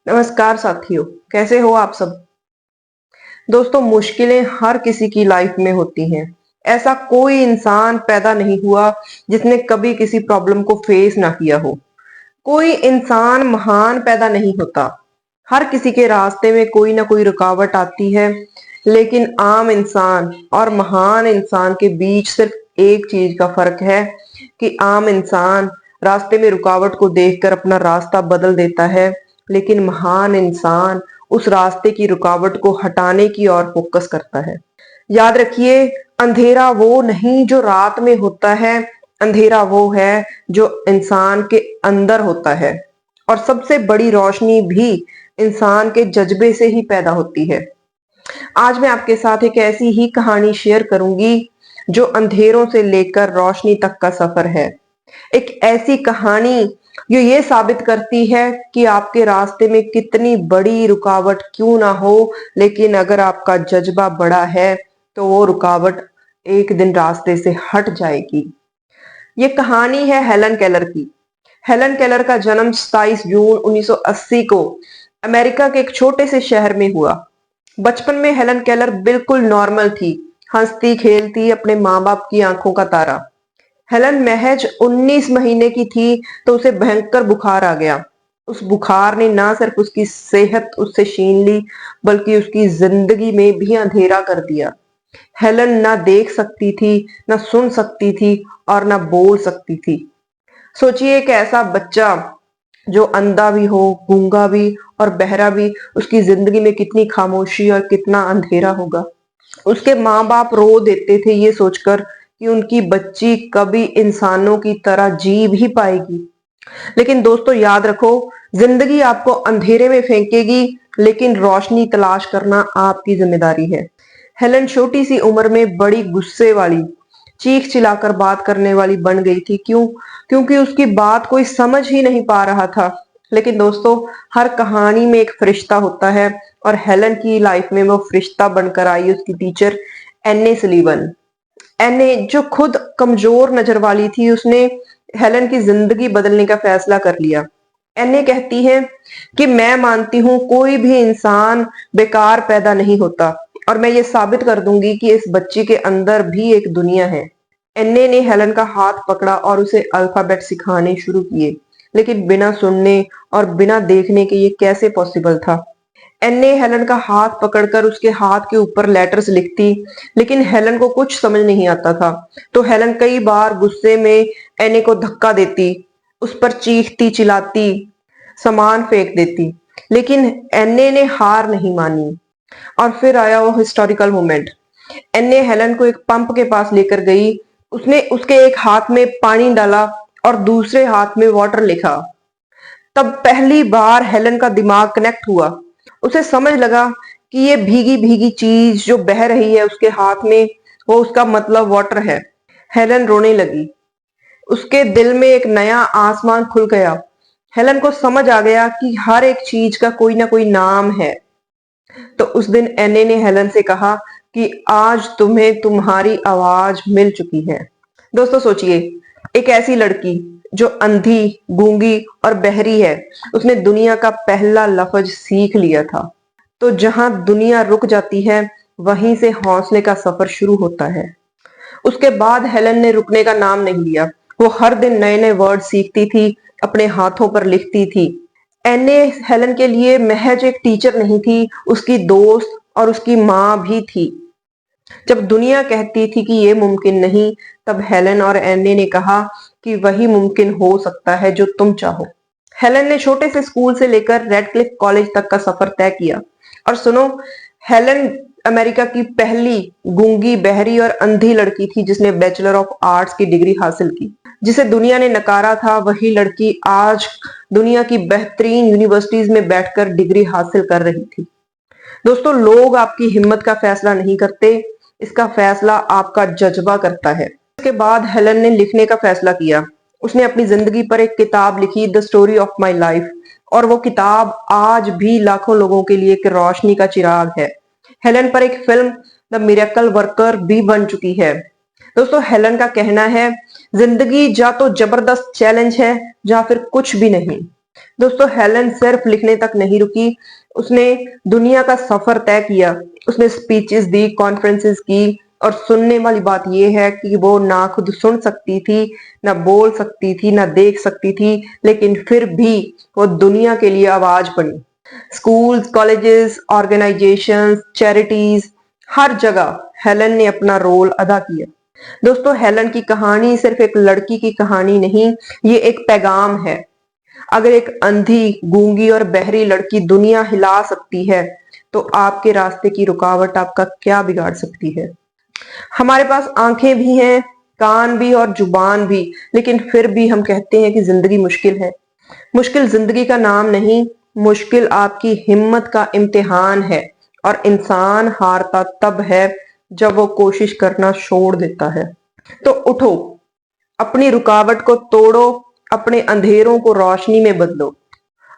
नमस्कार साथियों, कैसे हो आप सब। दोस्तों, मुश्किलें हर किसी की लाइफ में होती हैं। ऐसा कोई इंसान पैदा नहीं हुआ जिसने कभी किसी प्रॉब्लम को फेस ना किया हो। कोई इंसान महान पैदा नहीं होता। हर किसी के रास्ते में कोई ना कोई रुकावट आती है। लेकिन आम इंसान और महान इंसान के बीच सिर्फ एक चीज का फर्क है कि आम इंसान रास्ते में रुकावट को देखकर अपना रास्ता बदल देता है, लेकिन महान इंसान उस रास्ते की रुकावट को हटाने की ओर फोकस करता है। याद रखिए, अंधेरा वो नहीं जो रात में होता है, अंधेरा वो है जो इंसान के अंदर होता है। और सबसे बड़ी रोशनी भी इंसान के जज्बे से ही पैदा होती है। आज मैं आपके साथ एक ऐसी ही कहानी शेयर करूंगी जो अंधेरों से लेकर रोशनी तक का सफर है। एक ऐसी कहानी जो ये साबित करती है कि आपके रास्ते में कितनी बड़ी रुकावट क्यों ना हो, लेकिन अगर आपका जज्बा बड़ा है तो वो रुकावट एक दिन रास्ते से हट जाएगी। ये कहानी है हेलन केलर की। हेलन केलर का जन्म 27 जून 1980 को अमेरिका के एक छोटे से शहर में हुआ। बचपन में हेलन केलर बिल्कुल नॉर्मल थी, हंसती खेलती, अपने माँ बाप की आंखों का तारा। हेलन महज 19 महीने की थी तो उसे भयंकर बुखार आ गया। उस बुखार ने ना सिर्फ उसकी सेहत उससे छीन ली, बल्कि उसकी जिंदगी में भी अंधेरा कर दिया। हेलन ना देख सकती थी, ना सुन सकती थी और ना बोल सकती थी। सोचिए, एक ऐसा बच्चा जो अंधा भी हो, गूंगा भी और बहरा भी, उसकी जिंदगी में कितनी खामोशी और कितना अंधेरा होगा। उसके माँ बाप रो देते थे ये सोचकर कि उनकी बच्ची कभी इंसानों की तरह जी भी पाएगी। लेकिन दोस्तों, याद रखो, जिंदगी आपको अंधेरे में फेंकेगी, लेकिन रोशनी तलाश करना आपकी जिम्मेदारी है। हेलन छोटी सी उम्र में बड़ी गुस्से वाली, चीख चिल्लाकर बात करने वाली बन गई थी। क्यों? क्योंकि उसकी बात कोई समझ ही नहीं पा रहा था। लेकिन दोस्तों, हर कहानी में एक फरिश्ता होता है, और हेलन की लाइफ में वो फरिश्ता बनकर आई उसकी टीचर एन्ने सलीवन। एन्ने जो खुद कमजोर नजर वाली थी, उसने हेलन की जिंदगी बदलने का फैसला कर लिया। एन्ने कहती है कि मैं मानती हूं कोई भी इंसान बेकार पैदा नहीं होता, और मैं ये साबित कर दूंगी कि इस बच्ची के अंदर भी एक दुनिया है। एन्ने ने हेलन का हाथ पकड़ा और उसे अल्फाबेट सिखाने शुरू किए, लेकिन बिना सुनने और बिना देखने के ये कैसे पॉसिबल था। एन्ने हेलन का हाथ पकड़कर उसके हाथ के ऊपर लेटर्स लिखती, लेकिन हेलन को कुछ समझ नहीं आता था। तो हेलन कई बार गुस्से में एन्ने को धक्का देती, उस पर चीखती चिल्लाती, सामान फेंक देती। लेकिन एन्ने ने हार नहीं मानी। और फिर आया वो हिस्टोरिकल मोमेंट। एन्ने हेलन को एक पंप के पास लेकर गई। उसने उसके एक हाथ में पानी डाला और दूसरे हाथ में वाटर लिखा। तब पहली बार हेलन का दिमाग कनेक्ट हुआ। उसे समझ लगा कि ये भीगी भीगी चीज जो बह रही है उसके हाथ में, वो उसका मतलब वाटर है। हेलन रोने लगी। उसके दिल में एक नया आसमान खुल गया। हेलन को समझ आ गया कि हर एक चीज का कोई ना कोई नाम है। तो उस दिन एने ने हेलन से कहा कि आज तुम्हें तुम्हारी आवाज मिल चुकी है। दोस्तों सोचिए, एक ऐसी लड़की जो अंधी, गूंगी और बहरी है, उसने दुनिया का पहला लफ्ज सीख लिया था। तो जहां दुनिया रुक जाती है, वहीं से हौसले का सफर शुरू होता है। उसके बाद हेलन ने रुकने का नाम नहीं लिया। वो हर दिन नए नए वर्ड सीखती थी, अपने हाथों पर लिखती थी। एने हेलन के लिए महज एक टीचर नहीं थी, उसकी दोस्त और उसकी माँ भी थी। जब दुनिया कहती थी कि ये मुमकिन नहीं, तब हेलन और एने ने कहा कि वही मुमकिन हो सकता है जो तुम चाहो। हेलन ने छोटे से स्कूल से लेकर रेडक्लिफ कॉलेज तक का सफर तय किया। और सुनो, हेलन अमेरिका की पहली गूंगी, बहरी और अंधी लड़की थी जिसने बैचलर ऑफ आर्ट्स की डिग्री हासिल की। जिसे दुनिया ने नकारा था, वही लड़की आज दुनिया की बेहतरीन यूनिवर्सिटीज में बैठकर डिग्री हासिल कर रही थी। दोस्तों, लोग आपकी हिम्मत का फैसला नहीं करते, इसका फैसला आपका जज्बा करता है। इसके बाद हेलन ने लिखने का फैसला किया। उसने अपनी जिंदगी पर एक किताब लिखी, the story of my life. और वो किताब आज भी लाखों लोगों के लिए एक रोशनी का चिराग है। हेलन पर एक फिल्म द मिरेकल वर्कर भी बन चुकी है। दोस्तों, हेलन का कहना है, जिंदगी या तो जबरदस्त चैलेंज है या फिर कुछ भी नहीं। दोस्तों हेलन सिर्फ लिखने तक नहीं रुकी, उसने दुनिया का सफर तय किया। उसने स्पीचेस दी, कॉन्फ्रेंसेस की, और सुनने वाली बात यह है कि वो ना खुद सुन सकती थी, ना बोल सकती थी, ना देख सकती थी, लेकिन फिर भी वो दुनिया के लिए आवाज बनी। स्कूल्स, कॉलेजेस, ऑर्गेनाइजेशंस, चैरिटीज, हर जगह हेलन ने अपना रोल अदा किया। दोस्तों हेलन की कहानी सिर्फ एक लड़की की कहानी नहीं, ये एक पैगाम है। अगर एक अंधी, गूंगी और बहरी लड़की दुनिया हिला सकती है, तो आपके रास्ते की रुकावट आपका क्या बिगाड़ सकती है। हमारे पास आंखें भी हैं, कान भी और जुबान भी, लेकिन फिर भी हम कहते हैं कि जिंदगी मुश्किल है। मुश्किल जिंदगी का नाम नहीं, मुश्किल आपकी हिम्मत का इम्तिहान है। और इंसान हारता तब है जब वो कोशिश करना छोड़ देता है। तो उठो, अपनी रुकावट को तोड़ो, अपने अंधेरों को रोशनी में बदलो,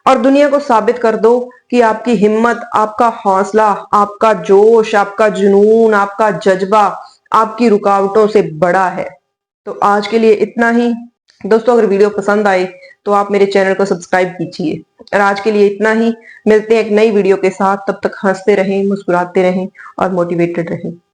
और दुनिया को साबित कर दो कि आपकी हिम्मत, आपका हौसला, आपका जोश, आपका जुनून, आपका जज्बा आपकी रुकावटों से बड़ा है। तो आज के लिए इतना ही। दोस्तों अगर वीडियो पसंद आए तो आप मेरे चैनल को सब्सक्राइब कीजिए। और आज के लिए इतना ही। मिलते हैं एक नई वीडियो के साथ। तब तक हंसते रहें, मुस्कुराते रहें और मोटिवेटेड रहें।